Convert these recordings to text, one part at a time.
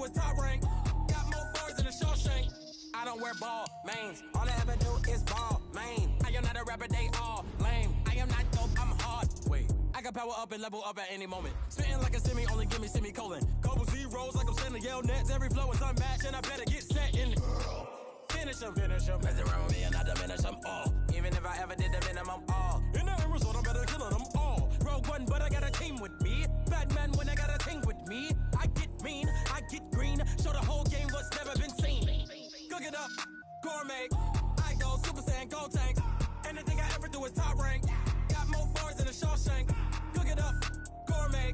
is top rank. Got more bars than a Shawshank. I don't wear ball mains. All I ever do is ball main. I am not a rapper, they all lame. I am not dope, I'm hard. Wait, I can power up and level up at any moment. Spitting like a semi, only give me semicolon. Couple zeros like I'm sending yell nets. Every flow is unmatched and I better get set in. Finish them. Mess around with me and I diminish them all. Even if I ever did the minimum all. In the end result, I'm better killing them all. Rogue one, but I got a team with me. Batman when I got a team with me. I get mean, I get green. Show the whole game what's never been seen. Cook it up, gourmet. I go Super Saiyan, gold tanks. Anything I ever do is top rank. Got more bars than a Shawshank. Cook it up, gourmet.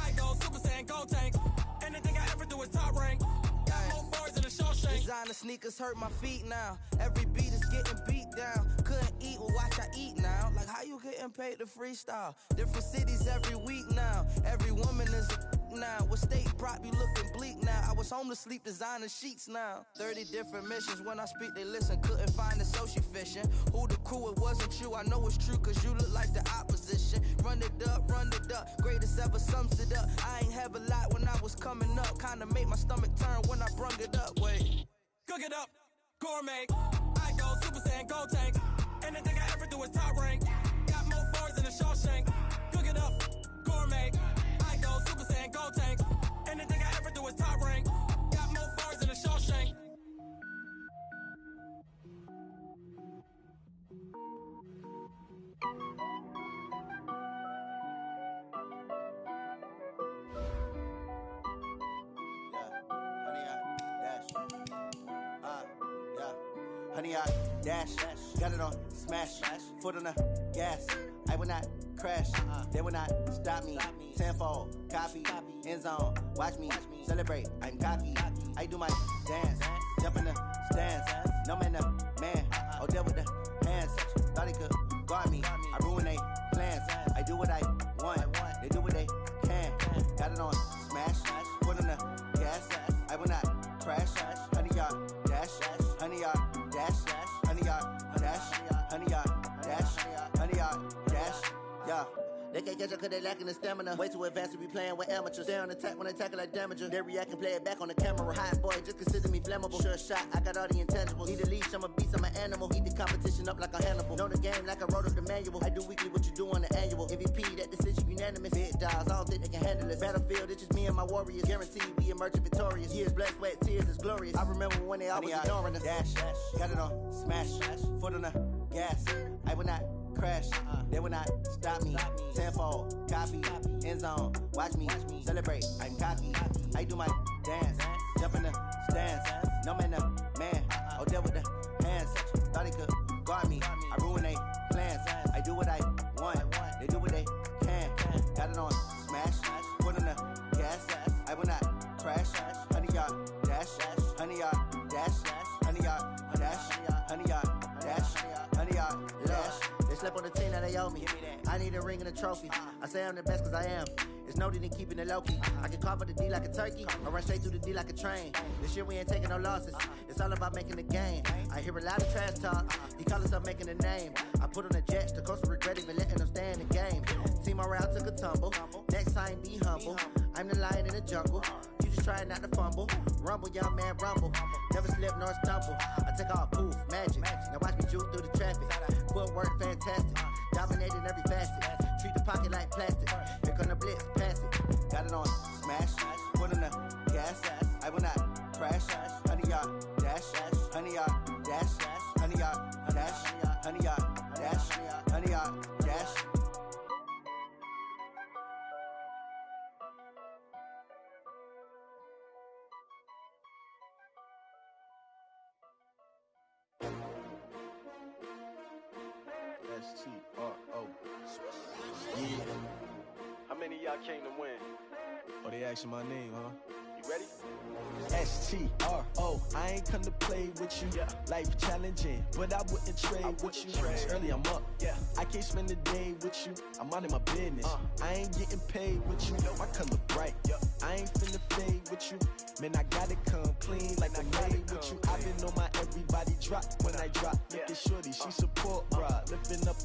I go Super Saiyan, gold tanks. Anything I ever do is top rank. Got more bars than a Shawshank. Designer sneakers hurt my feet now. Every beat is getting beat down. Couldn't eat, well watch I eat now. Like how you getting paid to freestyle? Different cities every week now. Every woman is a now. What state prop you looking bleak now? I was home to sleep designing sheets now. 30 different missions. When I speak they listen. Couldn't find the social fishing. Who the crew? It wasn't you. I know it's true cause you look like the opposition. Run it up. Greatest ever sums it up. I ain't have a lot when I was coming up. Kinda made my stomach turn when I brung it up. Wait. Cook it up, gourmet. I go Super Saiyan, gold tanks. Anything I ever do is top rank. Got more bars than a Shawshank. Cook it up, gourmet. I go Super Saiyan, gold tanks. Anything I ever do is top rank. Got more bars than a Shawshank. Honey, I dash, got it on smash, foot on the gas. I will not crash, they will not stop me. Tenfold, copy, end zone, watch me celebrate. I'm cocky, I do my dance, jump in the stands. No man, oh, deal with the hands. Thought he could guard me, I ruin they plans. I do what I want, they do what they can. Got it on smash, foot on the gas. I will not crash, honey, y'all dash, honey, y'all. Dash, honey, dash, honey, dash, honey, dash, yeah. They can't catch up cause they lacking the stamina. Way too advanced to be playing with amateurs. Stay on attack when they tackle like damager. They react and play it back on the camera. Hot boy, just consider me flammable. Sure shot, I got all the intangibles. Need a leash, I'm a beast, I'm an animal. Heat the competition up like a Hannibal. Know the game like I wrote up the manual. I do weekly what you do on the annual. MVP, that decision unanimous. Big dogs, I don't think they can handle it. Battlefield, it's just me and my warriors. Guaranteed we emerging victorious. Years, blood, sweat, tears, it's glorious. I remember when they always ignoring us. Dash, got it on smash, foot on the gas. I will not crash, they will not stop me. Tenfold, copy, end zone, watch me celebrate. I'm cocky, I do my dance, jump in the stands. No man, oh, deal with the hands. Thought he could guard me, I ruin they plans. I do what I want, they do what they can. Got it on smash, foot on the gas. I will not crash, honey, y'all dash, honey, y'all dash, honey, y'all dash, honey, y'all dash, honey, y'all dash. They slept on the team that they owe me. I need a ring and a trophy. I say I'm the best cause I am. It's no need in keeping it low key. I can carve for the D like a turkey, or run straight through the D like a train. This year we ain't taking no losses. It's all about making the game. I hear a lot of trash talk. He call himself making a name. I put on the jets, the coach will regret even letting them stay in the game. Team morale took a tumble. Next time be humble. I'm the lion in the jungle. You just trying not to fumble. Rumble, young man, rumble. Never slip nor stumble. I take off, poof, magic. Now watch me juke through the traffic. Footwork fantastic. Dominating every facet. Treat the pocket like plastic. Here come the blitz, pass it. Got it on smash, foot on the gas. I will not crash. Honey, y'all dash, honey, y'all dash, honey, y'all dash, honey, y'all dash, honey, y'all dash. STRO. Yeah. How many of y'all came to win? Oh, they asking my name, huh? You ready? STRO. I ain't come to play with you. Yeah. Life challenging, but I wouldn't trade with you. It's early, I'm up. Yeah. I can't spend the day with you. I'm minding my business. I ain't getting paid with you. My color bright. Yeah. I ain't finna fade with you. Man, I gotta come clean like I made with you. I've been on my everybody drop when I drop. Look at shorty, she support ride. Lifting up,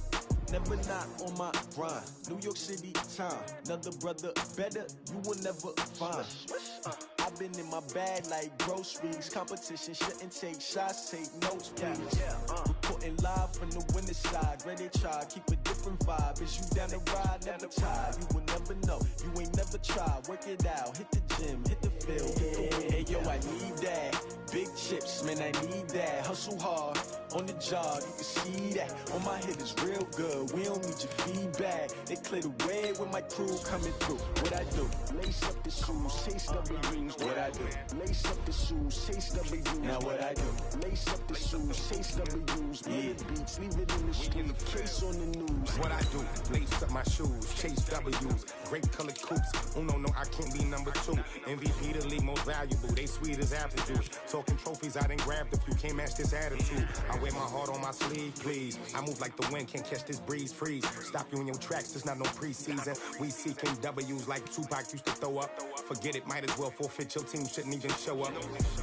never not on my grind. New York City time, another brother better, you will never find. I've living in my bag like groceries. Competition shouldn't take shots, take notes, please. Reporting live from the winter side. Ready to try, keep a different vibe. Is you down the ride, never tired. You will never know, you ain't never tried. Work it out, hit the gym, hit the field, hit the win. Hey yo, I need that. Big chips, man, I need that. Hustle hard, on the job, you can see that. On my hit is real good, we don't need your feedback. They clear the way with my crew coming through. What I do? Lace up the shoes, chase W's. What I do? Lace up the shoes, chase W's. Now what I do? Lace up the shoes, chase W's. Yeah, beats, leave it in the street, case on the news. What I do? Lace up my shoes, chase W's. Great colored coops. Oh no, I can't be number 2. MVP the league most valuable. They sweet as apple juice. Talking trophies, I done grabbed a few. Can't match this attitude. I wear my heart on my sleeve, please. I move like the wind, can't catch this breeze. Freeze. Stop you in your tracks. There's not no preseason. We seeking W's like Tupac used to throw up. Forget it, might as well forfeit. Your team shouldn't even show up.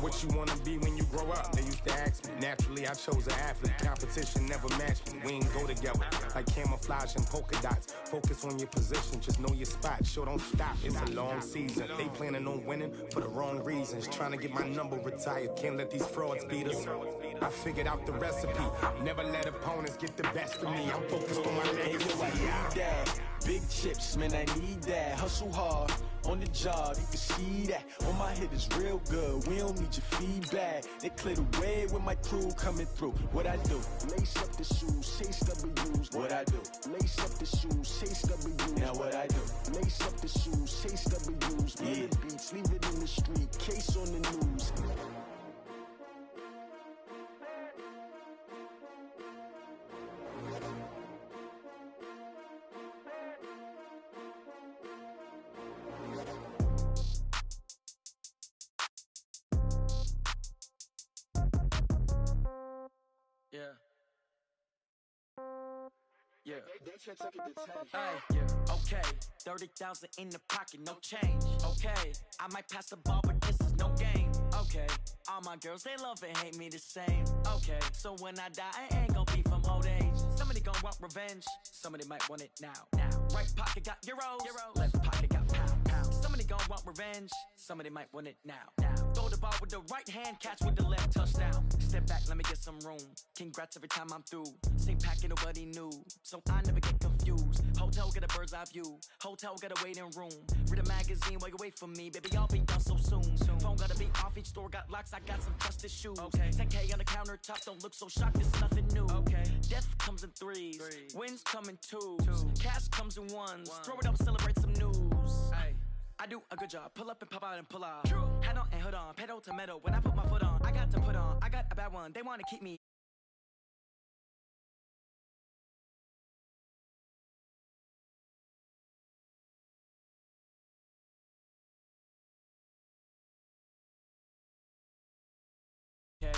What you wanna be when you grow up? They used to ask me. Naturally, I chose an athlete. Competition never matched me. We ain't go together like camouflage and polka dots. Focus on your position, just know your spot. Sure, don't stop. It's a long season. They planning on winning for the wrong reasons. Trying to get my number retired. Can't let these frauds beat us. I figured out the recipe. Never let opponents get the best of me. I'm focused on my legacy. I need that. Big chips, man, I need that. Hustle hard, on the job, you can see that. On my hit is real good, we don't need your feedback. They clear the way with my crew coming through. What I do? Lace up the shoes, chase W's. What I do? Lace up the shoes, chase W's. Now what I do? Lace up the shoes, chase W's. Yeah, beats, leave it in the street, case on the news. Yeah. Hey, yeah. Okay, 30,000 in the pocket, no change. Okay, I might pass the ball, but this is no game. Okay, all my girls, they love and hate me the same. Okay, so when I die, I ain't gon' be from old age. Somebody gon' want revenge, somebody might want it now. Right pocket got euros, left pocket got pound. Somebody gon' want revenge, somebody might want it now. Throw the ball with the right hand, catch with the left, touchdown. Step back, let me get some room. Congrats every time I'm through. Same packet, nobody knew, so I never get confused. Hotel get a bird's eye view, hotel got a waiting room. Read a magazine while you wait for me, baby, I'll be done so soon. Phone gotta be off, each store got locks, I got some trusted shoes. 10K on the countertop, don't look so shocked, it's nothing new. Death comes in threes, wins come in twos, cash comes in ones. Throw it up, celebrate some news. I do a good job, pull up and pop out and pull out. Head on and hood on, pedal to metal. When I put my foot on, I got to put on. I got a bad one, they wanna keep me.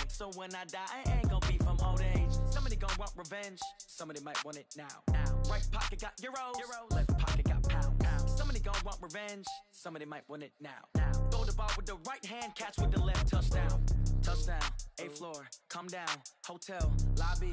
So when I die, I ain't gon' be from old age. Somebody gon' want revenge, somebody might want it now. Right pocket got euros, left pocket got pound. Somebody gon' want revenge, somebody might want it now. Throw the ball with the right hand, catch with the left, touchdown. Touchdown, 8th floor, come down, hotel, lobby.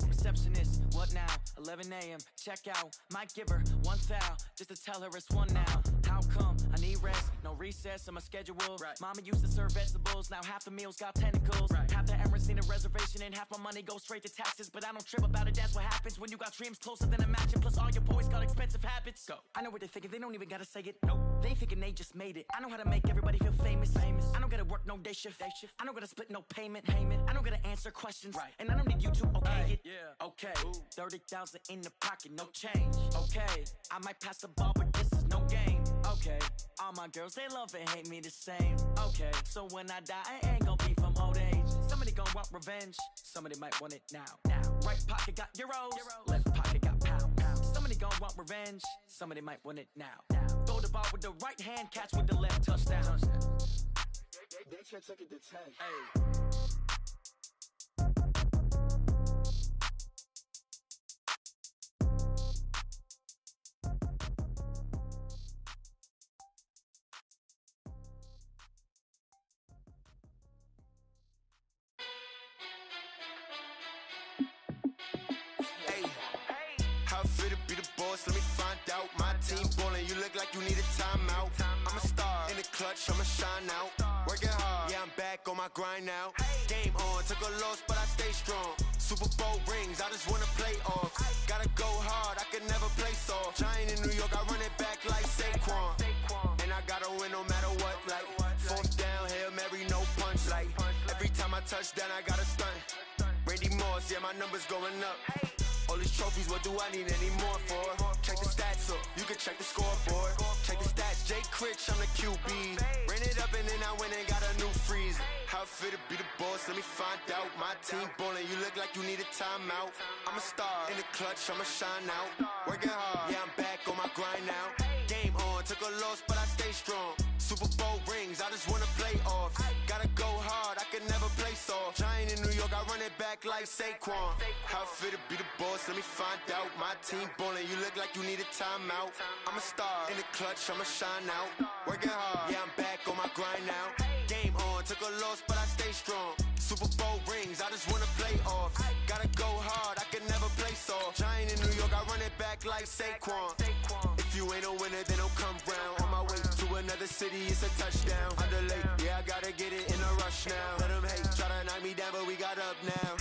Receptionist, what now? 11 a.m. Check out. Might give her one foul just to tell her it's one now. How come? I need rest, no recess in my schedule. Mama used to serve vegetables, now half the meals got tentacles. Half the Emirates need a reservation and half my money goes straight to taxes. But I don't trip about it, that's what happens when you got dreams closer than a match. And plus all your boys got expensive habits. Go. I know what they're thinking, they don't even gotta say it. Nope. They thinking they just made it. I know how to make everybody feel famous. I don't gotta work no day shift. I don't gotta split no payment. I don't gotta answer questions. And I don't need you to okay it. Okay, 30,000 in the pocket, no change. Okay, I might pass the ball, but this is no game. Okay, all my girls, they love and hate me the same. Okay, so when I die, I ain't gon' be from old age. Somebody gon' want revenge, somebody might want it now. Right pocket got euros, left pocket got pound. Somebody gon' want revenge, somebody might want it now. Throw the ball with the right hand, catch with the left, touchdown. They can't take it to 10. Hey. Let me find out. My team ballin', you look like you need a timeout. I'm a star in the clutch, I'ma shine out. Working hard, yeah, I'm back on my grind now. Game on, took a loss, but I stay strong. Super Bowl rings, I just wanna play off. Gotta go hard, I can never play soft. Giant in New York, I run it back like Saquon. And I gotta win no matter what, like fourth down, Hail Mary, no punch. Like every time I touch down, I gotta stunt. Randy Moss, yeah, my numbers going up. All these trophies, what do I need any more for? Check the stats up, you can check the scoreboard. Check the stats, Jake Critch, I'm the QB. Ran it up and then I went and got a new freeze. How it fit to be the boss, let me find out. My team ballin', you look like you need a timeout. I'm a star, in the clutch, I'ma shine out. Working hard, yeah, I'm back on my grind now. Game on, took a loss, but I stay strong. Super Bowl rings, I just wanna play off. Gotta go hard, I can never play soft. Giant in New York, I run it back like Saquon. How it fit to be the boss, let me find out. My team ballin', you look like you need a timeout. I'm a star, in the clutch, I'ma shine out. Working hard, yeah, I'm back on my grind now. Game on, took a loss, but I stay strong. Super Bowl rings, I just wanna play off. Gotta go hard, I can never play soft. Giant in New York, I run it back like Saquon. If you ain't a winner, then don't come round. On my way to another city, it's a touchdown. Underlay, yeah, I gotta get it in a rush now. Let them hate, try to knock me down, but we got up now.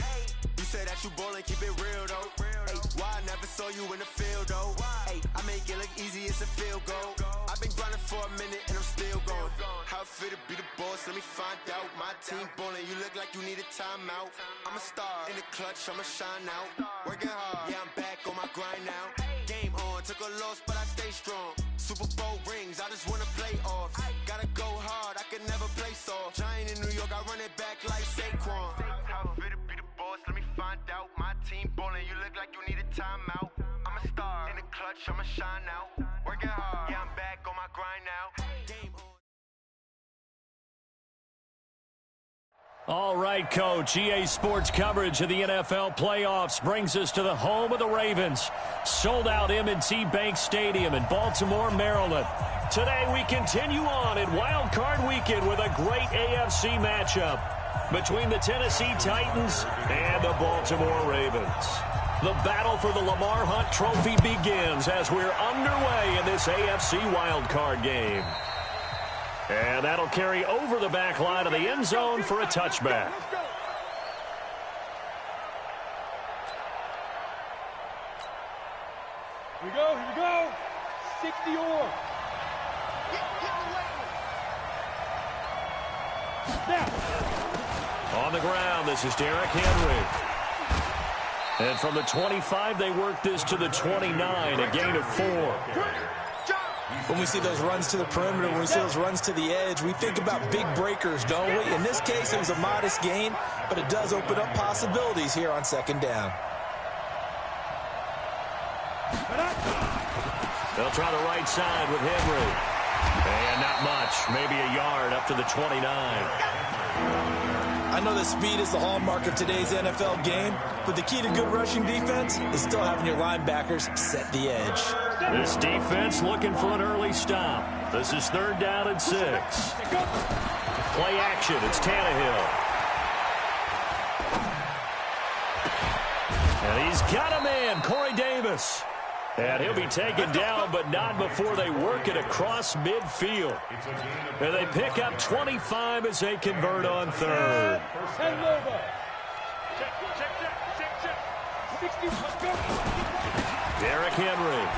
You say that you ballin', keep it real though. Hey, why I never saw you in the field though? Hey, I make it look easy, it's a field goal. I've been grinding for a minute and I'm still going. How it fit to be the boss, let me find out. My team ballin', you look like you need a timeout. I'm a star, in the clutch, I'ma shine out. Working hard, yeah, I'm back on my grind now. Game on, took a loss, but I stay strong. Super Bowl rings, I just wanna play off. Gotta go hard, I can never play soft. Giant in New York, I run it back like Saquon. How it fit to be the boss, let me find out. My team ballin', you look like you need a timeout. I'm a star, in the clutch, I'ma shine out. Working hard, yeah, I'm back on my grind now. Game on. All right, Coach. EA Sports coverage of the NFL playoffs brings us to the home of the Ravens. Sold out M&T Bank Stadium in Baltimore, Maryland. Today we continue on in Wild Card Weekend with a great AFC matchup between the Tennessee Titans and the Baltimore Ravens. The battle for the Lamar Hunt Trophy begins as we're underway in this AFC Wild Card game. And that'll carry over the back line of the end zone for a touchback. Here we go. 60 or. Now. On the ground, this is Derrick Henry. And from the 25, they work this to the 29, a gain of 4. When we see those runs to the perimeter, when we see those runs to the edge, we think about big breakers, don't we? In this case, it was a modest gain, but it does open up possibilities here on second down. They'll try the right side with Henry. And not much, maybe a yard up to the 29. I know that speed is the hallmark of today's NFL game, but the key to good rushing defense is still having your linebackers set the edge. This defense looking for an early stop. This is 3rd down and 6. Play action, it's Tannehill. And he's got a man, Corey Davis. And he'll be taken down, but not before they work it across midfield. And they pick up 25 as they convert on 3rd. Derrick Henry.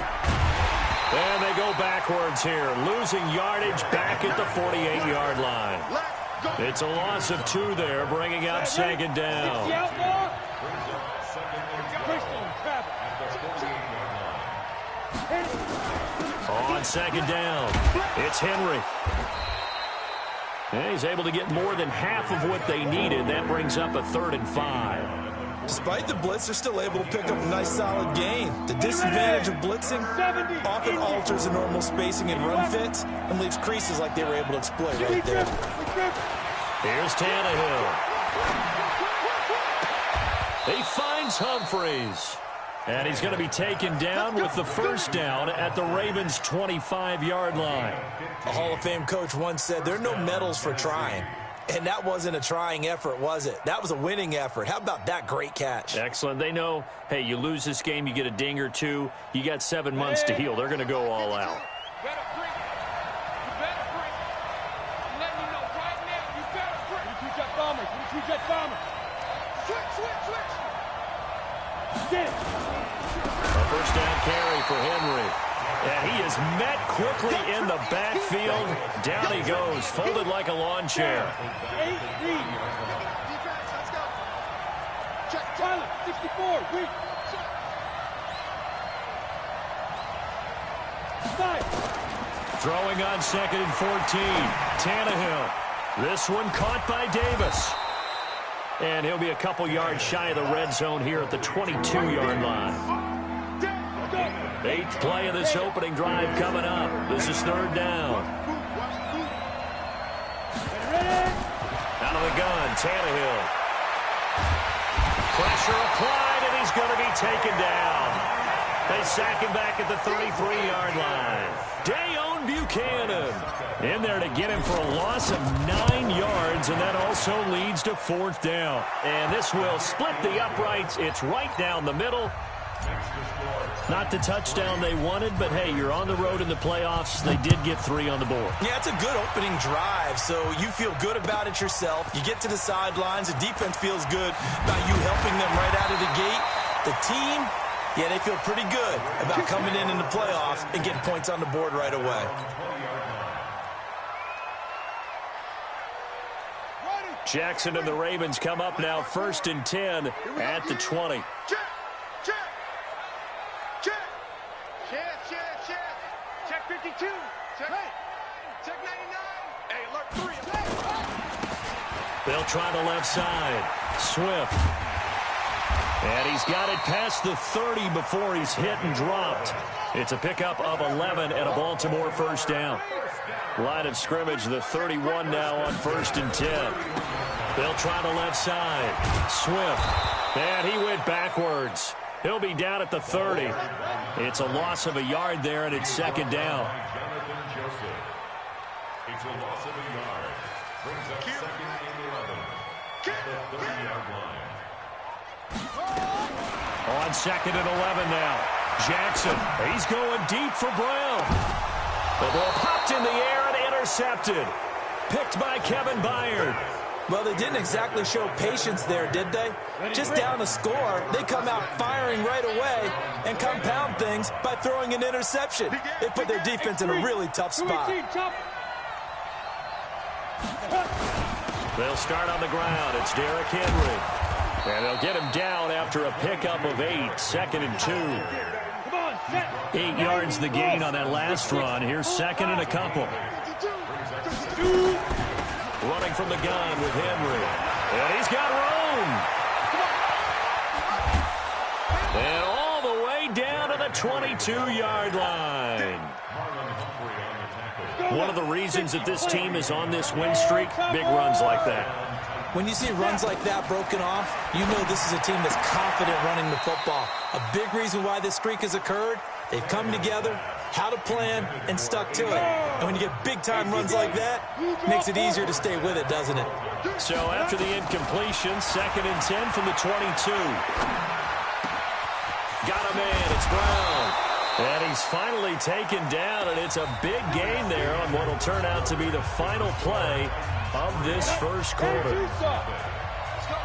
And they go backwards here, losing yardage back at the 48-yard line. It's a loss of 2 there, bringing up 2nd down. On 2nd down, it's Henry. And he's able to get more than half of what they needed. That brings up a 3rd and 5. Despite the blitz, they're still able to pick up a nice solid gain. The disadvantage of blitzing often alters the normal spacing and run fits and leaves creases like they were able to exploit right there. Here's Tannehill. He finds Humphreys. And he's going to be taken down with the 1st down at the Ravens' 25-yard line. A Hall of Fame coach once said, there are no medals for trying. And that wasn't a trying effort, was it? That was a winning effort. How about that great catch? Excellent. They know, hey, you lose this game, you get a ding or 2. You got 7 months to heal. They're going to go all out. Two-jet bomber. Switch. Get it. A first down carry for Henry. And he is met quickly in the backfield. Down he goes, folded like a lawn chair. 8 read. Defense, let's go. Check. Pilot, 64, weak. 5. Throwing on 2nd and 14. Tannehill. This one caught by Davis. And he'll be a couple yards shy of the red zone here at the 22-yard line. 8th play of this opening drive coming up. This is 3rd down. Out of the gun, Tannehill. Pressure applied, and he's going to be taken down. They sack him back at the 33-yard line. Dayon Buchanan in there to get him for a loss of 9 yards, and that also leads to 4th down. And this will split the uprights. It's right down the middle. Not the touchdown they wanted, but hey, you're on the road in the playoffs. They did get 3 on the board. Yeah, it's a good opening drive, so you feel good about it yourself. You get to the sidelines. The defense feels good about you helping them right out of the gate. The team, yeah, they feel pretty good about coming in the playoffs and getting points on the board right away. Jackson and the Ravens come up now 1st and 10 at the 20. Check 52. Check 99. Hey, alert 3. They'll try the left side. Swift. And he's got it past the 30 before he's hit and dropped. It's a pickup of 11 and a Baltimore first down. Line of scrimmage, the 31 now on 1st and 10. They'll try the left side. Swift. And he went backwards. He'll be down at the 30. It's a loss of a yard there, and it's 2nd down. It's a loss of a yard. Brings up 2nd and 11 at the 30-yard line. On 2nd and 11 now. Jackson, he's going deep for Brown. The ball popped in the air and intercepted. Picked by Kevin Byard. Well, they didn't exactly show patience there, did they? Just down a score, they come out firing right away and compound things by throwing an interception. They put their defense in a really tough spot. They'll start on the ground. It's Derrick Henry. And they'll get him down after a pickup of 8. 2nd and 2. 8 yards the gain on that last run. Here's 2nd and a couple. Running from the gun with Henry. And he's got room. And all the way down to the 22-yard line. One of the reasons that this team is on this win streak, big runs like that. When you see runs like that broken off, you know this is a team that's confident running the football. A big reason why this streak has occurred, they've come together, had a plan, and stuck to it. And when you get big-time runs like that, it makes it easier to stay with it, doesn't it? So after the incompletion, 2nd and 10 from the 22. Got a man, it's Brown. And he's finally taken down, and it's a big gain there on what will turn out to be the final play of this first quarter. Let's go,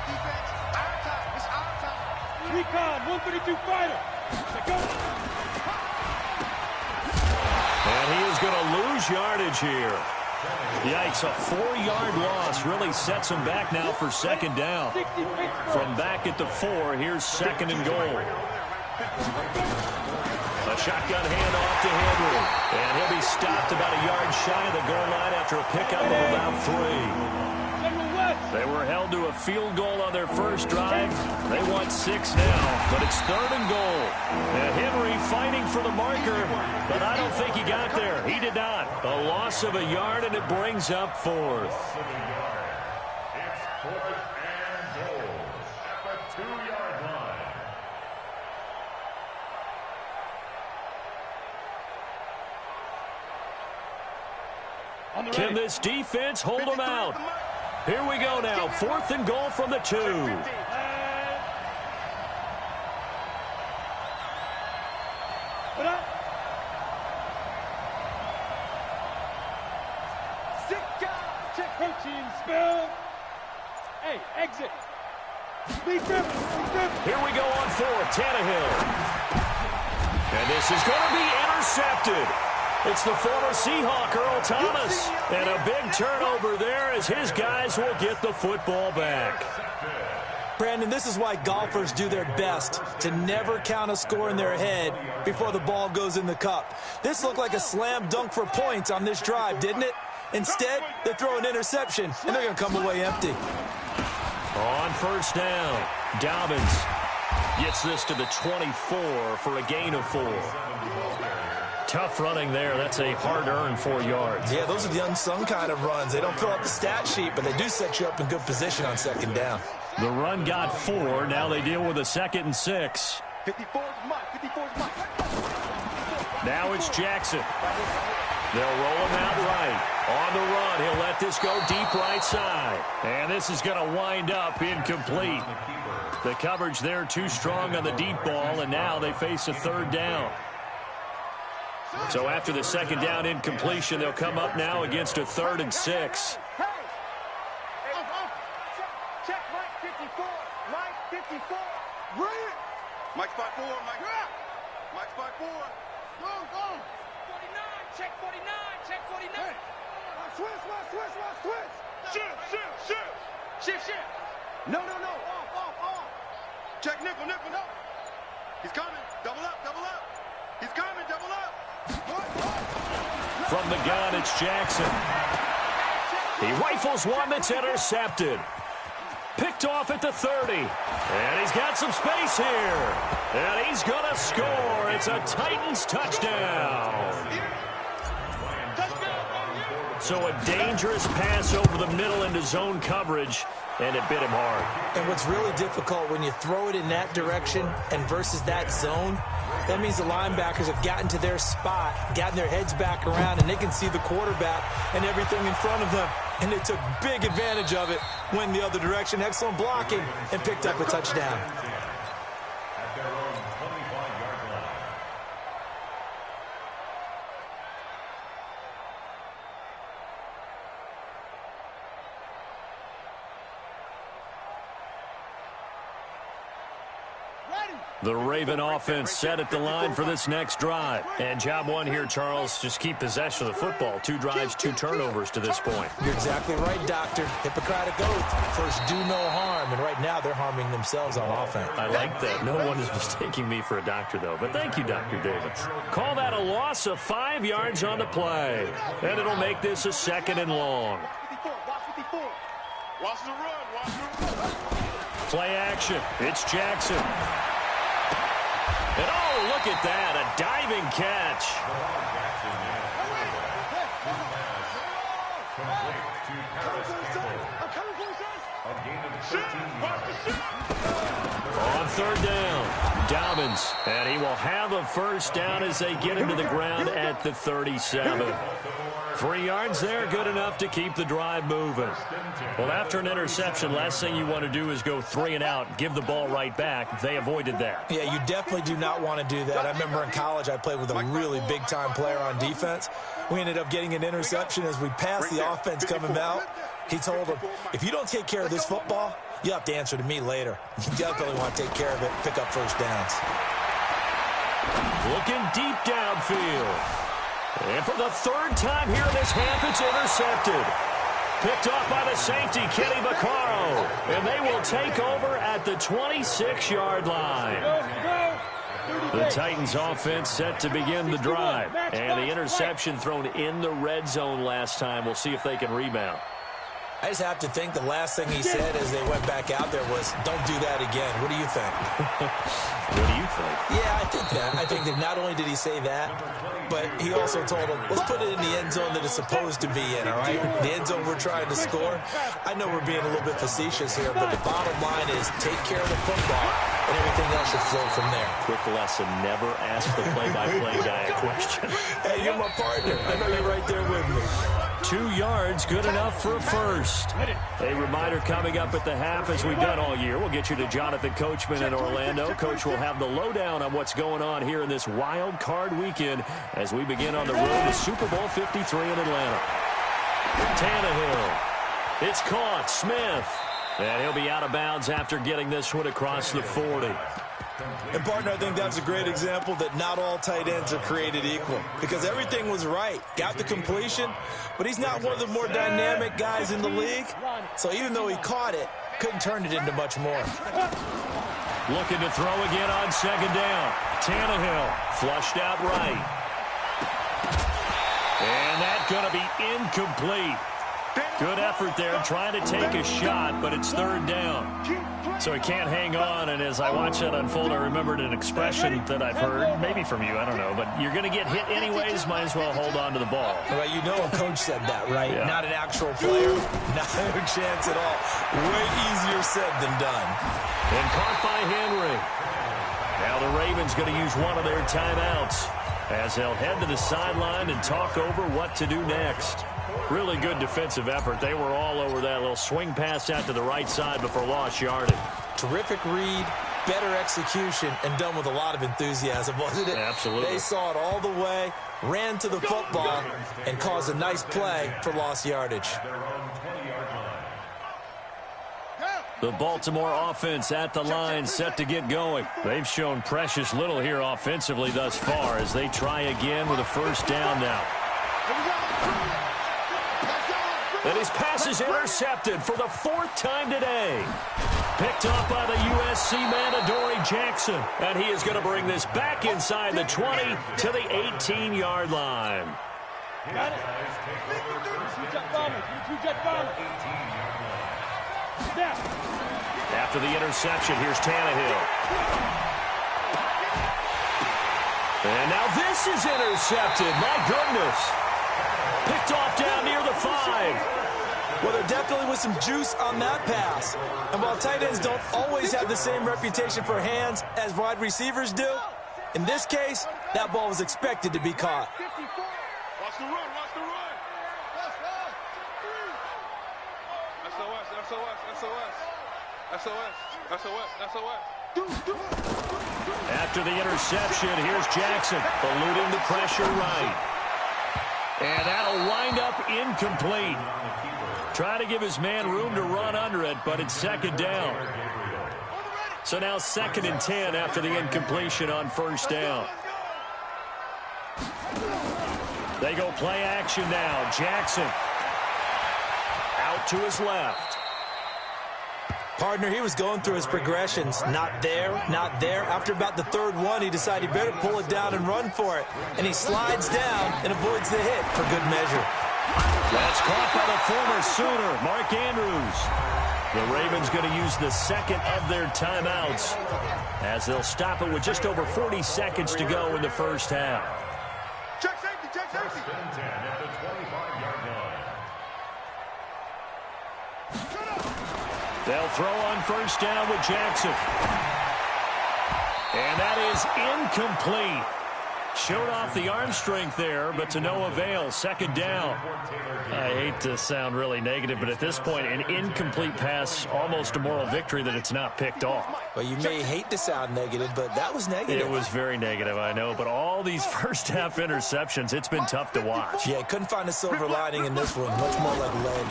defense. Our time. It's our time. Recon, 132 fighter. Let's go. And he is going to lose yardage here. Yikes, a 4-yard loss really sets him back now for 2nd down. From back at the 4, here's 2nd and goal. A shotgun handoff to Henry. And he'll be stopped about a yard shy of the goal line after a pickup of about 3. They were held to a field goal on their first drive. They want 6 now, but it's 3rd and goal. And Henry fighting for the marker, but I don't think he got there. He did not. A loss of a yard, and it brings up 4th. It's 4th and goal at the 2-yard line. Can this defense hold them out? Here we go now. 4th and goal from the 2. Hey, exit. Be careful. Be careful. Here we go on fourth. Tannehill. And this is going to be intercepted. It's the former Seahawk, Earl Thomas. And a big turnover there as his guys will get the football back. Brandon, this is why golfers do their best to never count a score in their head before the ball goes in the cup. This looked like a slam dunk for points on this drive, didn't it? Instead, they throw an interception, and they're going to come away empty. On first down, Dobbins gets this to the 24 for a gain of 4. Tough running there. That's a hard-earned 4 yards. Yeah, those are the unsung kind of runs. They don't fill up the stat sheet, but they do set you up in good position on second down. The run got 4. Now they deal with a 2nd and 6. 54's Mike. 54's Mike. Now it's Jackson. They'll roll him out right. On the run, he'll let this go deep right side. And this is going to wind up incomplete. The coverage there too strong on the deep ball, and now they face a 3rd down. So after the 2nd down incompletion, they'll come up now against a 3rd and 6. Check Mike 54. Mike 54. Bring it. Mike spot 4, Mike. Mike spot 4. Go. 49. Check 49. Check 49. Hey. Switch. Shift. No. Off. Check nickel, no. He's coming. Double up. He's coming, double up. From the gun, it's Jackson. He rifles one that's intercepted. Picked off at the 30. And he's got some space here. And he's going to score. It's a Titans touchdown. So a dangerous pass over the middle into zone coverage, and it bit him hard. And what's really difficult when you throw it in that direction and versus that zone, that means the linebackers have gotten to their spot, gotten their heads back around, and they can see the quarterback and everything in front of them. And they took big advantage of it, went the other direction, excellent blocking, and picked up a touchdown. At their own 25-yard line. The Raven offense set at the line for this next drive. And job one here, Charles, just keep possession of the football. 2 drives, 2 turnovers to this point. You're exactly right, Doctor. Hippocratic oath. First, do no harm. And right now, they're harming themselves on offense. I like that. No one is mistaking me for a doctor, though. But thank you, Dr. Davis. Call that a loss of 5 yards on the play. And it'll make this a 2nd and long. Watch the run. Play action. It's Jackson. And oh, look at that, a diving catch. On 3rd down, Dobbins, and he will have a first down as they get him to the ground at the 37. 3 yards there, good enough to keep the drive moving. Well, after an interception, last thing you want to do is go 3 and out, give the ball right back. They avoided that. Yeah, you definitely do not want to do that. I remember in college I played with a really big-time player on defense. We ended up getting an interception as we passed the offense coming out. He told him, if you don't take care of this football, you have to answer to me later. You definitely want to take care of it, pick up first downs. Looking deep downfield. And for the 3rd time here in this half, it's intercepted. Picked off by the safety, Kenny Vaccaro. And they will take over at the 26-yard line. The Titans offense set to begin the drive. And the interception thrown in the red zone last time. We'll see if they can rebound. I just have to think the last thing he said as they went back out there was, don't do that again. What do you think? What do you think? Yeah, I think that. I think that not only did he say that, but he also told him, let's put it in the end zone that it's supposed to be in, all right? The end zone we're trying to score. I know we're being a little bit facetious here, but the bottom line is take care of the football, and everything else should flow from there. Quick lesson, never ask the play-by-play guy a question. Hey, you're my partner. I know you're right there with me. 2 yards, good enough for a first. A reminder coming up at the half, as we've done all year. We'll get you to Jonathan Coachman in Orlando. Coach will have the lowdown on what's going on here in this wild card weekend as we begin on the road to Super Bowl 53 in Atlanta. Tannehill. It's caught. Smith. And he'll be out of bounds after getting this one across the 40. And, partner, I think that's a great example that not all tight ends are created equal because everything was right. Got the completion, but he's not one of the more dynamic guys in the league. So even though he caught it, couldn't turn it into much more. Looking to throw again on second down. Tannehill flushed out right. And that's going to be incomplete. Good effort there trying to take a shot, but it's third down. So he can't hang on, and as I watch that unfold, I remembered an expression that I've heard, maybe from you, I don't know, but you're going to get hit anyways, might as well hold on to the ball. Well, you know a coach said that, right? Yeah. Not an actual player. Not a chance at all. Way easier said than done. And caught by Henry. Now the Ravens going to use one of their timeouts as they'll head to the sideline and talk over what to do next. Really good defensive effort. They were all over that little swing pass out to the right side before lost yardage. Terrific read, better execution, and done with a lot of enthusiasm, wasn't it? Absolutely. They saw it all the way, ran to the football, and caused a nice play for lost yardage. The Baltimore offense at the line, set to get going. They've shown precious little here offensively thus far as they try again with a first down now. And his pass is intercepted for the fourth time today. Picked off by the USC man, Adoree Jackson. And he is going to bring this back inside the 20 to the 18-yard line. Got it. After the interception, here's Tannehill. And now this is intercepted. My goodness. Picked off down near the 5. Well, there definitely was some juice on that pass. And while tight ends don't always have the same reputation for hands as wide receivers do, in this case, that ball was expected to be caught. Watch the run, watch the run. SOS, SOS, SOS. SOS, SOS, SOS. After the interception, here's Jackson, eluding the pressure right. And that'll wind up incomplete. Try to give his man room to run under it, but it's second down. So now 2nd and 10 after the incompletion on first down. They go play action now. Jackson out to his left. Partner, he was going through his progressions. Not there, not there. After about the third one, he decided he better pull it down and run for it. And he slides down and avoids the hit for good measure. That's caught by the former Sooner, Mark Andrews. The Ravens going to use the second of their timeouts as they'll stop it with just over 40 seconds to go in the first half. Check safety, check safety. First and 10 at the 25-yard line. They'll throw on first down with Jackson. And that is incomplete. Showed off the arm strength there, but to no avail. Second down. I hate to sound really negative, but at this point, an incomplete pass, almost a moral victory that it's not picked off. Well, you may hate to sound negative, but that was negative. It was very negative, I know, but all these first-half interceptions, it's been tough to watch. Yeah, couldn't find a silver lining in this one. Much more like lead.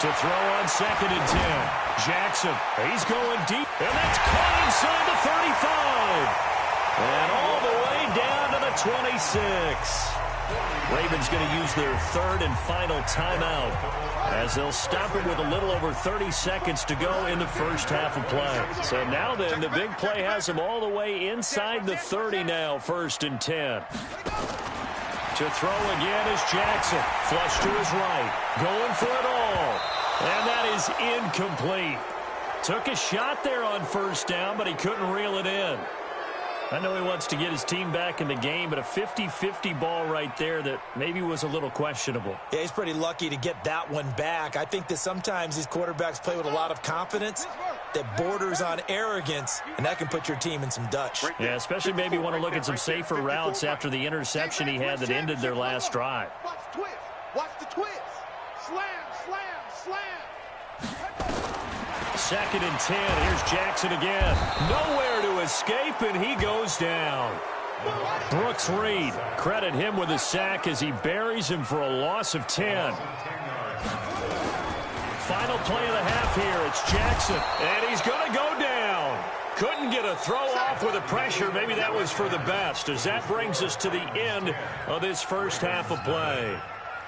To throw on 2nd and 10. Jackson, he's going deep, and that's caught inside the 35. And all the way down to the 26. Ravens going to use their third and final timeout as they'll stop it with a little over 30 seconds to go in the first half of play. So now then, the big play has them all the way inside the 30 now, 1st and 10. To throw again is Jackson. Flush to his right. Going for it all. And that is incomplete. Took a shot there on first down, but he couldn't reel it in. I know he wants to get his team back in the game, but a 50-50 ball right there that maybe was a little questionable. Yeah, he's pretty lucky to get that one back. I think that sometimes these quarterbacks play with a lot of confidence that borders on arrogance, and that can put your team in some Dutch. Yeah, especially maybe want to look at some safer routes after the interception he had that ended their last drive. Watch the twist. Watch the twist. Slam, slam, slam. 2nd and 10. Here's Jackson again. Nowhere to escape, and he goes down. Brooks Reed, credit him with a sack as he buries him for a loss of 10. final play of the half here. It's Jackson, and he's going to go down. Couldn't get a throw off with the pressure. Maybe that was for the best, as that brings us to the end of this first half of play.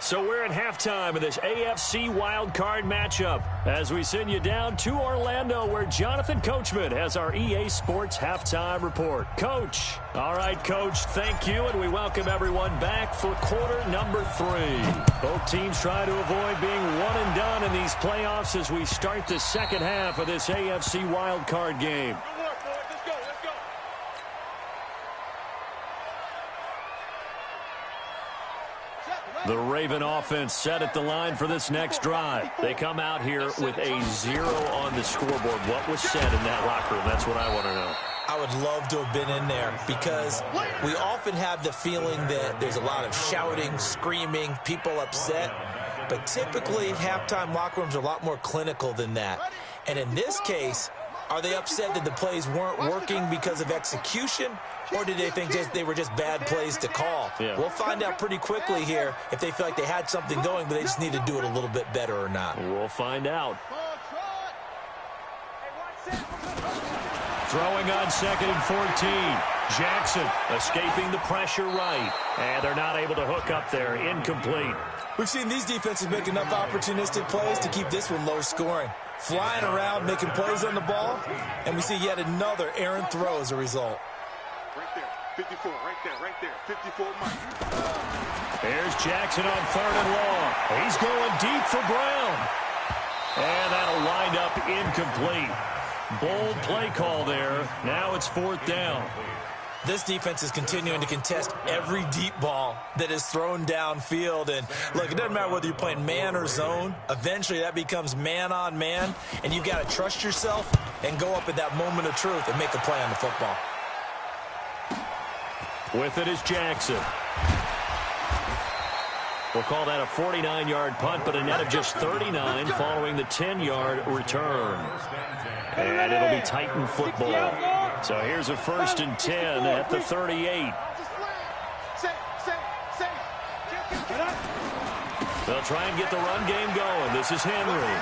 So we're at halftime of this AFC wildcard matchup as we send you down to Orlando, where Jonathan Coachman has our EA Sports halftime report. Coach. All right, Coach, thank you, and we welcome everyone back for quarter number 3. Both teams try to avoid being one and done in these playoffs as we start the second half of this AFC wildcard game. The Raven offense set at the line for this next drive. They come out here with a 0 on the scoreboard. What was said in that locker room? That's what I want to know. I would love to have been in there because we often have the feeling that there's a lot of shouting, screaming, people upset. But typically, halftime locker rooms are a lot more clinical than that. And in this case, are they upset that the plays weren't working because of execution? Or did they think they were just bad plays to call? Yeah. We'll find out pretty quickly here if they feel like they had something going, but they just need to do it a little bit better or not. We'll find out. Throwing on 2nd and 14. Jackson escaping the pressure right. And they're not able to hook up there. Incomplete. We've seen these defenses make enough opportunistic plays to keep this one low scoring. Flying around, making plays on the ball, and we see yet another errant throw as a result. Right there, 54, right there, 54 Mike. Here's Jackson on 3rd and long. He's going deep for Brown. And that'll wind up incomplete. Bold play call there. Now it's 4th down. This defense is continuing to contest every deep ball that is thrown downfield. And, look, it doesn't matter whether you're playing man or zone. Eventually that becomes man on man, and you've got to trust yourself and go up at that moment of truth and make a play on the football. With it is Jackson. We'll call that a 49-yard punt, but a net of just 39 following the 10-yard return. And it'll be Titan football. So here's a 1st and 10 at the 38. They'll try and get the run game going. This is Henry.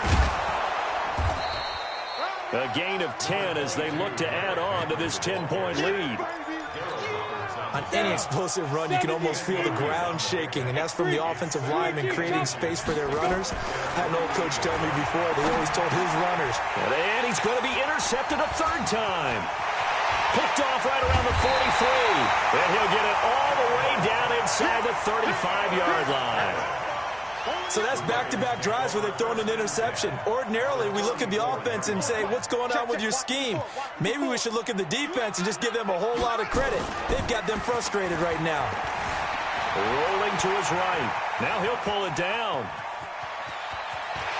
A gain of 10 as they look to add on to this 10-point lead. On any explosive run, you can almost feel the ground shaking, and that's from the offensive linemen creating space for their runners. I had an old coach tell me before, they always told his runners. And he's going to be intercepted a 3rd time. Picked off right around the 43. And he'll get it all the way down inside the 35-yard line. So that's back-to-back drives where they've thrown an interception. Ordinarily, we look at the offense and say, what's going on with your scheme? Maybe we should look at the defense and just give them a whole lot of credit. They've got them frustrated right now. Rolling to his right. Now he'll pull it down.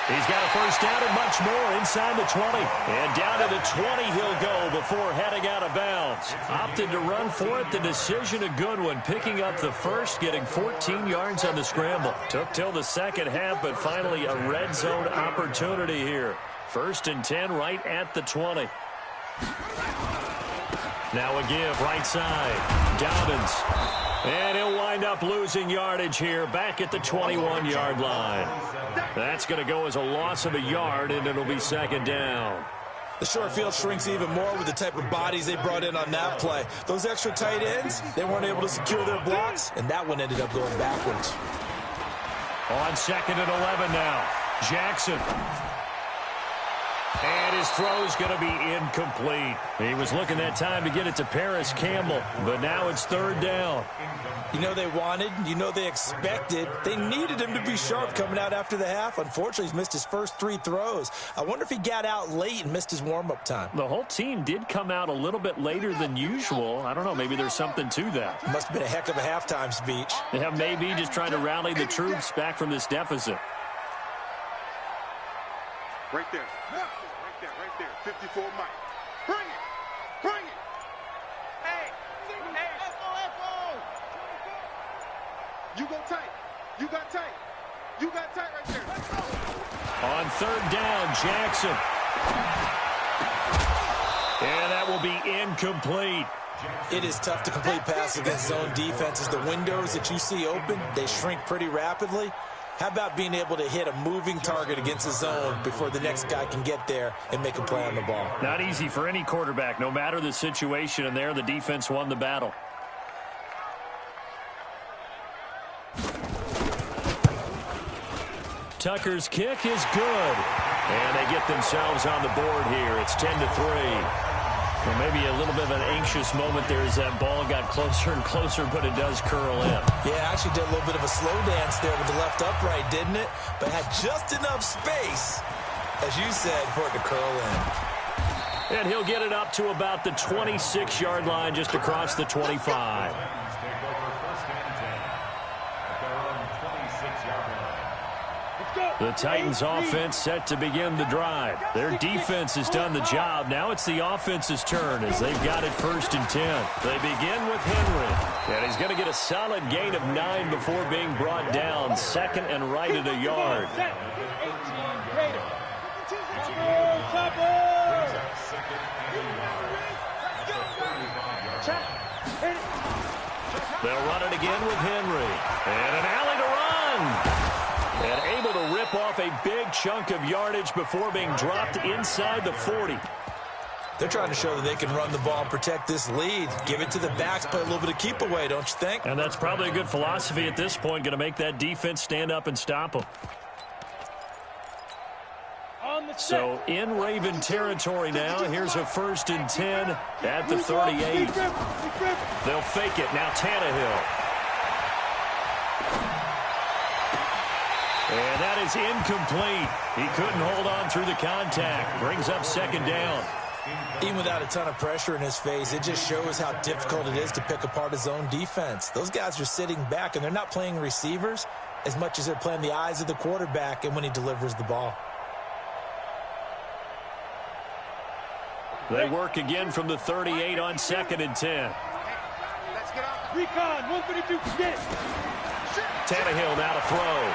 He's got a 1st down and much more inside the 20. And down to the 20 he'll go before heading out of bounds. Opted to run for it. The decision a good one. Picking up the 1st, getting 14 yards on the scramble. Took till the second half, but finally a red zone opportunity here. 1st and 10 right at the 20. Now a give right side. Dobbins. And he'll wind up losing yardage here back at the 21-yard line. That's going to go as a loss of a yard, and it'll be 2nd down. The short field shrinks even more with the type of bodies they brought in on that play. Those extra tight ends, they weren't able to secure their blocks, and that one ended up going backwards. On 2nd and 11 now. Jackson. And his throw's going to be incomplete. He was looking that time to get it to Paris Campbell, but now it's 3rd down. You know they wanted, you know they expected. They needed him to be sharp coming out after the half. Unfortunately, he's missed his first 3 throws. I wonder if he got out late and missed his warm-up time. The whole team did come out a little bit later than usual. I don't know, maybe there's something to that. Must have been a heck of a halftime speech. Yeah, maybe just trying to rally the troops back from this deficit. Right there. Right there. 54 Mike. Bring it. Hey. You go tight. You got tight right there. On 3rd down, Jackson. And that will be incomplete. It is tough to complete passes against zone defenses. The windows that you see open, they shrink pretty rapidly. How about being able to hit a moving target against the zone before the next guy can get there and make a play on the ball? Not easy for any quarterback, no matter the situation, and there the defense won the battle. Tucker's kick is good. And they get themselves on the board here. It's 10-3. Well, maybe a little bit of an anxious moment there as that ball got closer and closer, but it does curl in. Yeah, actually did a little bit of a slow dance there with the left upright, didn't it? But had just enough space, as you said, for it to curl in. And he'll get it up to about the 26-yard line, just across the 25. The Titans offense set to begin the drive. Their defense has done the job. Now it's the offense's turn as they've got it 1st and 10. They begin with Henry. And he's going to get a solid gain of 9 before being brought down. 2nd and right at a yard. They'll run it again with Henry. And an alley to run. And able to rip off a big chunk of yardage before being dropped inside the 40. They're trying to show that they can run the ball and protect this lead. Give it to the backs, play a little bit of keep away, don't you think? And that's probably a good philosophy at this point, going to make that defense stand up and stop them. So in Raven territory now. Here's a 1st and 10 at the 38. They'll fake it. Now Tannehill. And that is incomplete. He couldn't hold on through the contact. Brings up 2nd down. Even without a ton of pressure in his face, it just shows how difficult it is to pick apart his own defense. Those guys are sitting back, and they're not playing receivers as much as they're playing the eyes of the quarterback and when he delivers the ball. They work again from the 38 on 2nd and 10. Recon, 132, get it. Tannehill now to throw.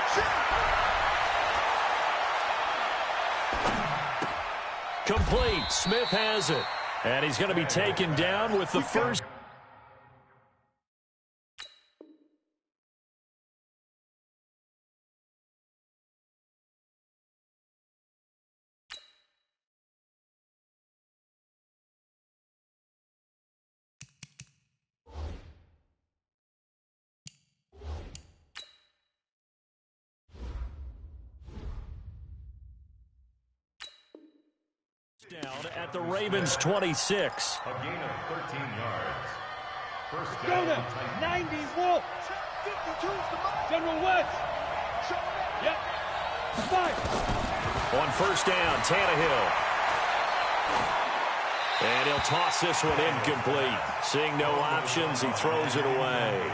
Complete. Smith has it. And he's going to be taken down with the first. Down at the Ravens 26. A gain of 13 yards. First Go down. there. 90 Wolf. General West. Yep. 5. On 1st down, Tannehill. And he'll toss this one incomplete. Seeing no options, he throws it away.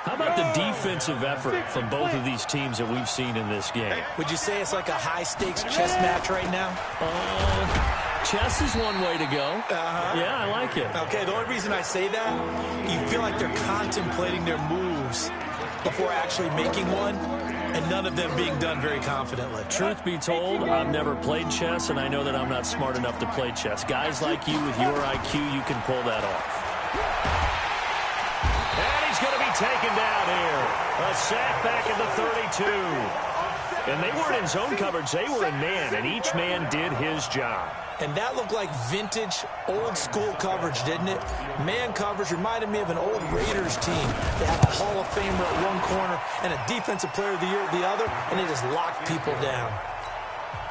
How about the defensive effort from both of these teams that we've seen in this game? Would you say it's like a high-stakes chess match right now? Chess is one way to go. Yeah, I like it. Okay, the only reason I say that, you feel like they're contemplating their moves before actually making one, and none of them being done very confidently. Truth be told, I've never played chess, and I know that I'm not smart enough to play chess. Guys like you with your IQ, you can pull that off. Going to be taken down here. A sack back at the 32. And they weren't in zone coverage. They were in man, and each man did his job. And that looked like vintage, old-school coverage, didn't it? Man coverage reminded me of an old Raiders team. They had a Hall of Famer at one corner and a Defensive Player of the Year at the other, and they just locked people down.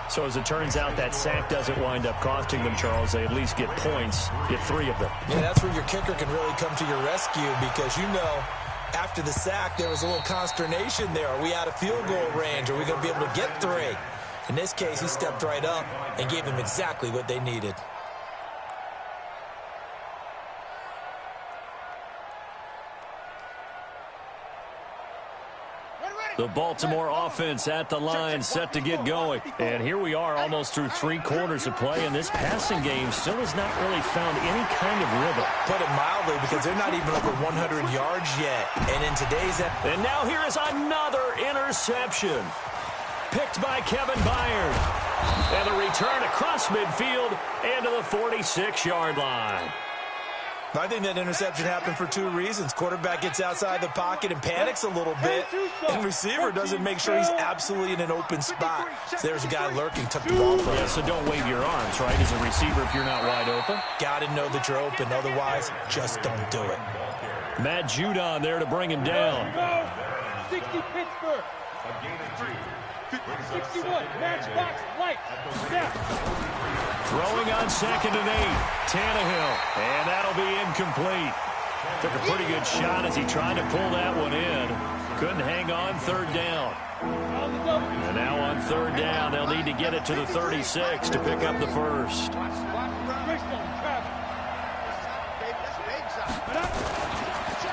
So as it turns out, that sack doesn't wind up costing them, Charles. They at least get points, get 3 of them. Yeah, that's where your kicker can really come to your rescue because, you know, after the sack, there was a little consternation there. Are we out of field goal range? Are we going to be able to get 3? In this case, he stepped right up and gave them exactly what they needed. The Baltimore offense at the line, set to get going. And here we are almost through 3 quarters of play, and this passing game still has not really found any kind of rhythm. Put it mildly, because they're not even over 100 yards yet. And in today's... And now here is another interception. Picked by Kevin Byard. And a return across midfield and to the 46-yard line. I think that interception happened for two reasons. Quarterback gets outside the pocket and panics a little bit, and receiver doesn't make sure he's absolutely in an open spot. So there's a guy lurking, took the ball from him. Yeah, so don't wave your arms, right, as a receiver if you're not wide open. Got to know that you're open. Otherwise, just don't do it. Matt Judon there to bring him down. 60 Pittsburgh. 61, matchbox, light, snap. Throwing on 2nd and 8. Tannehill, and that'll be incomplete. Took a pretty good shot as he tried to pull that one in. Couldn't hang on 3rd down. And now on 3rd down, they'll need to get it to the 36 to pick up the first.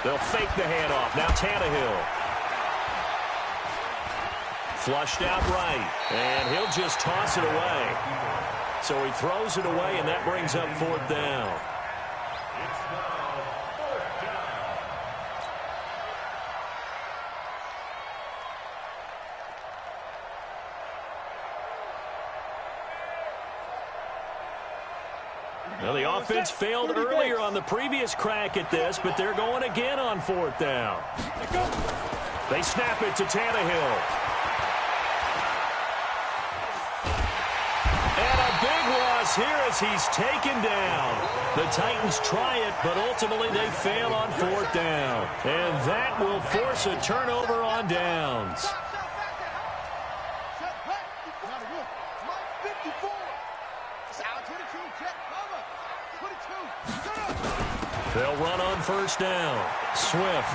They'll fake the handoff. Now Tannehill. Flushed out right, and he'll just toss it away. So he throws it away, and that brings up 4th down. Now the offense failed earlier on the previous crack at this, but they're going again on 4th down. They snap it to Tannehill. Here as he's taken down. The Titans try it, but ultimately they fail on 4th down. And that will force a turnover on downs. They'll run on 1st down. Swift.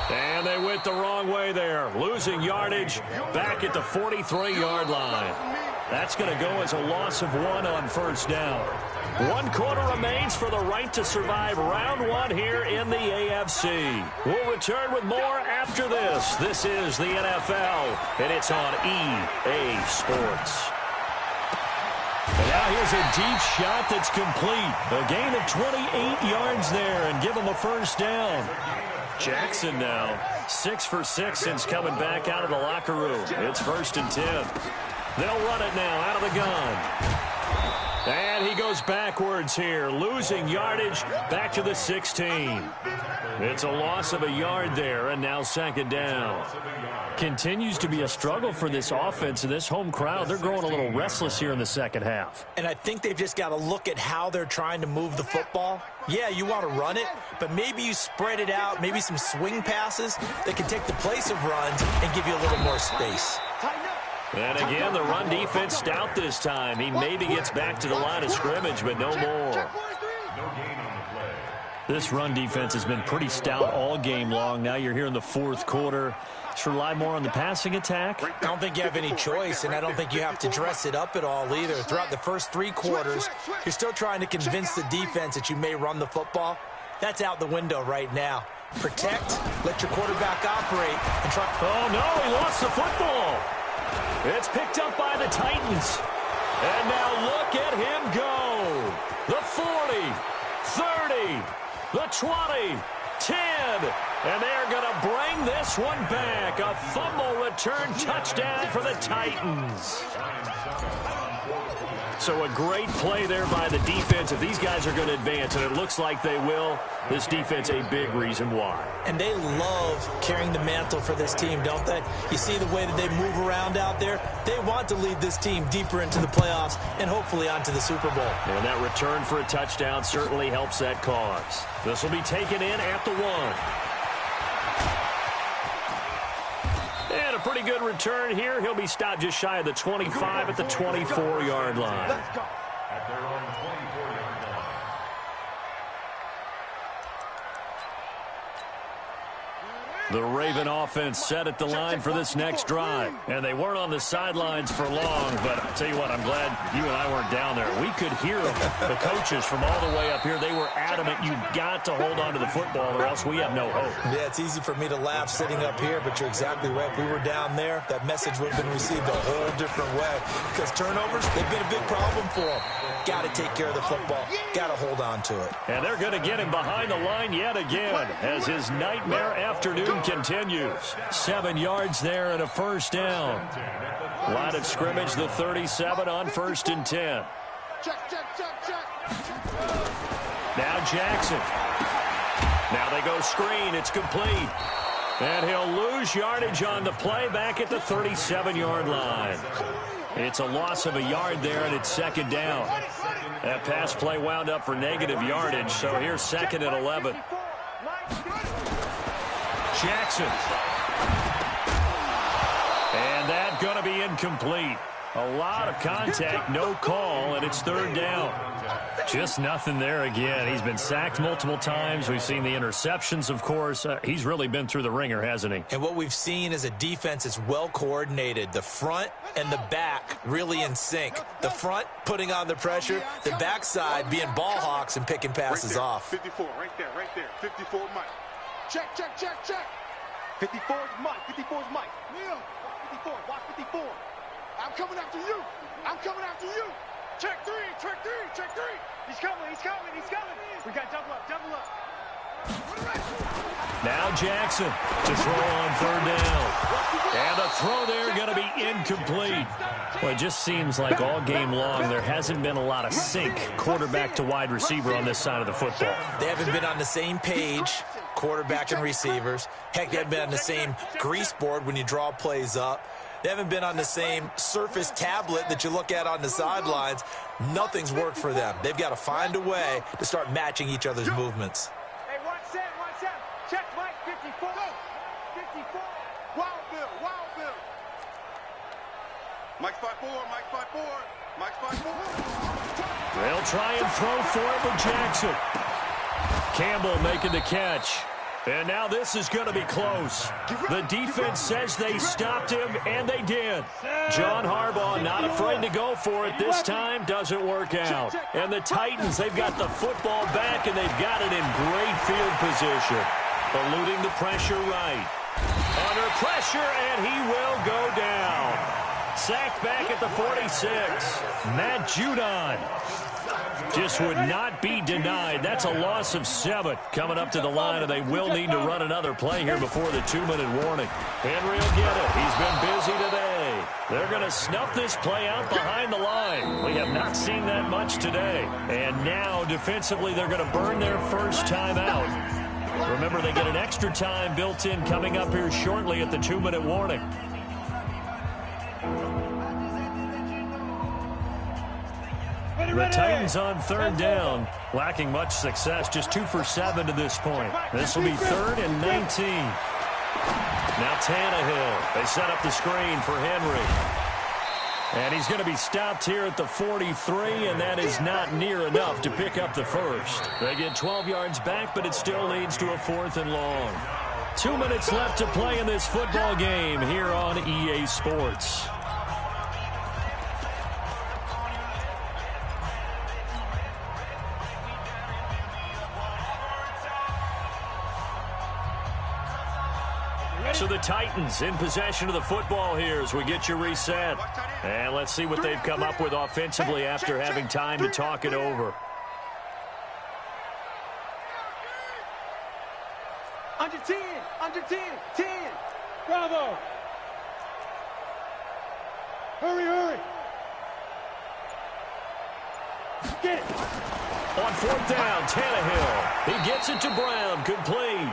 And they went the wrong way there. Losing yardage back at the 43-yard line. That's going to go as a loss of 1 on 1st down. 1 quarter remains for the right to survive round 1 here in the AFC. We'll return with more after this. This is the NFL, and it's on EA Sports. And now here's a deep shot that's complete. A gain of 28 yards there, and give him a 1st down. Jackson now 6 for 6 since coming back out of the locker room. It's 1st and 10. They'll run it now out of the gun. And he goes backwards here, losing yardage back to the 16. It's a loss of a yard there, and now 2nd down. Continues to be a struggle for this offense and this home crowd. They're growing a little restless here in the second half. And I think they've just got to look at how they're trying to move the football. Yeah, you want to run it, but maybe you spread it out, maybe some swing passes that can take the place of runs and give you a little more space. And again, the run defense stout this time. He maybe gets back to the line of scrimmage, but no more. This run defense has been pretty stout all game long. Now you're here in the 4th quarter. Just rely more on the passing attack. I don't think you have any choice, and I don't think you have to dress it up at all either. Throughout the first 3 quarters, you're still trying to convince the defense that you may run the football. That's out the window right now. Protect, let your quarterback operate, and try. Oh, no, he lost the football. It's picked up by the Titans. And now look at him go. The 40, 30, the 20, 10. And they're going to bring this one back. A fumble return touchdown for the Titans. So a great play there by the defense. If these guys are going to advance, and it looks like they will, this defense a big reason why. And they love carrying the mantle for this team, don't they? You see the way that they move around out there? They want to lead this team deeper into the playoffs and hopefully onto the Super Bowl. And that return for a touchdown certainly helps that cause. This will be taken in at the 1. And a pretty good return here. He'll be stopped just shy of the 25 at the 24-yard line. At their own 24-yard line. The Raven offense set at the line for this next drive. And they weren't on the sidelines for long, but I'll tell you what, I'm glad you and I weren't down there. We could hear the coaches from all the way up here. They were adamant, you've got to hold on to the football or else we have no hope. Yeah, it's easy for me to laugh sitting up here, but you're exactly right. If we were down there, that message would have been received a whole different way. Because turnovers, they've been a big problem for them. Got to take care of the football. Got to hold on to it. And they're going to get him behind the line yet again as his nightmare afternoon continues. 7 yards there and a 1st down. Line of scrimmage, the 37 on 1st and 10. Check. Now Jackson. Now they go screen. It's complete. And he'll lose yardage on the play back at the 37-yard line. It's a loss of a yard there, and it's second down. That pass play wound up for negative yardage, so here's second and 11. Jackson. And that's going to be incomplete. A lot of contact, no call, and it's third down. Just nothing there again. He's been sacked multiple times. We've seen the interceptions, of course. He's really been through the ringer, hasn't he? And what we've seen is a defense that's well coordinated. The front and the back really in sync. The front putting on the pressure, the backside being ball hawks and picking passes off. 54, right there. 54 Mike. Check. 54 is Mike. 54 is Mike. Neil, 54, watch 54. I'm coming after you. Check three. He's coming. We got double up. Now Jackson to throw on third down. And the throw there going to be incomplete. Well, it just seems like all game long there hasn't been a lot of sync quarterback to wide receiver on this side of the football. They haven't been on the same page, quarterback and receivers. Heck, they haven't been on the same grease board when you draw plays up. They haven't been on the same surface tablet that you look at on the sidelines. Nothing's worked for them. They've got to find a way to start matching each other's movements. Hey, one set. Check Mike, 54. 54. Wild Bill. Mike's 5'4". They'll try and throw for it with Jackson. Campbell making the catch. And now this is going to be close. The defense says they stopped him, and they did. John Harbaugh not afraid to go for it this time. Doesn't work out. And the Titans, they've got the football back, and they've got it in great field position. Eluding the pressure right. Under pressure, and he will go down. Sacked back at the 46. Matt Judon just would not be denied. That's a loss of 7 coming up to the line, and they will need to run another play here before the 2-minute warning. Henry will get it. He's been busy today. They're going to snuff this play out behind the line. We have not seen that much today. And now, defensively, they're going to burn their first time out. Remember, they get an extra time built in coming up here shortly at the 2-minute warning. The Titans on third down, lacking much success, just 2 for 7 to this point. This will be 3rd and 19. Now Tannehill, they set up the screen for Henry. And he's going to be stopped here at the 43, and that is not near enough to pick up the first. They get 12 yards back, but it still leads to a 4th and long. 2 minutes left to play in this football game here on EA Sports. So the Titans in possession of the football here as we get you reset. And let's see what they've come up with offensively after having time to talk it over. Under 10. 10. Bravo. Hurry. Get it. On 4th down, Tannehill. He gets it to Brown, complete.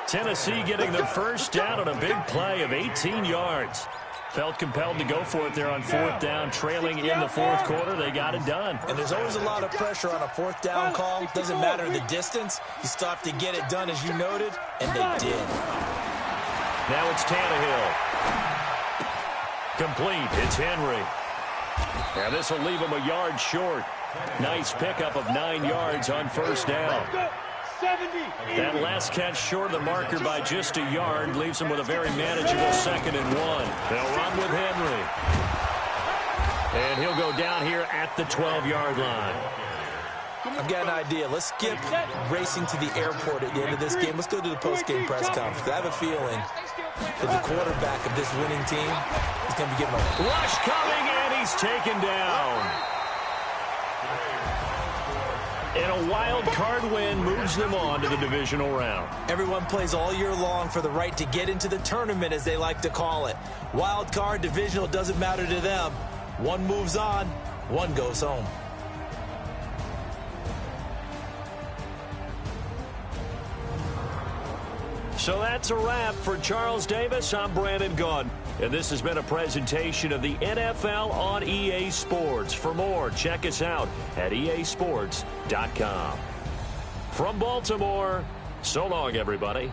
Tennessee getting their first down on a big play of 18 yards. Felt compelled to go for it there on 4th down, trailing in the 4th quarter. They got it done. And there's always a lot of pressure on a 4th down call. Doesn't matter the distance. You still have to get it done, as you noted, and they did. Now it's Tannehill. Complete. It's Henry. And this will leave him a yard short. Nice pickup of 9 yards on first down. 70. That last catch short of the marker by just a yard leaves him with a very manageable 2nd and 1. They'll run with Henry. And he'll go down here at the 12-yard line. I've got an idea. Let's skip racing to the airport at the end of this game. Let's go to the post-game press conference. I have a feeling that the quarterback of this winning team is going to be getting a rush coming, and he's taken down. And a wild card win moves them on to the divisional round. Everyone plays all year long for the right to get into the tournament, as they like to call it. Wild card, divisional, doesn't matter to them. One moves on, one goes home. So that's a wrap for Charles Davis. I'm Brandon Gunn. And this has been a presentation of the NFL on EA Sports. For more, check us out at easports.com. From Baltimore, so long, everybody.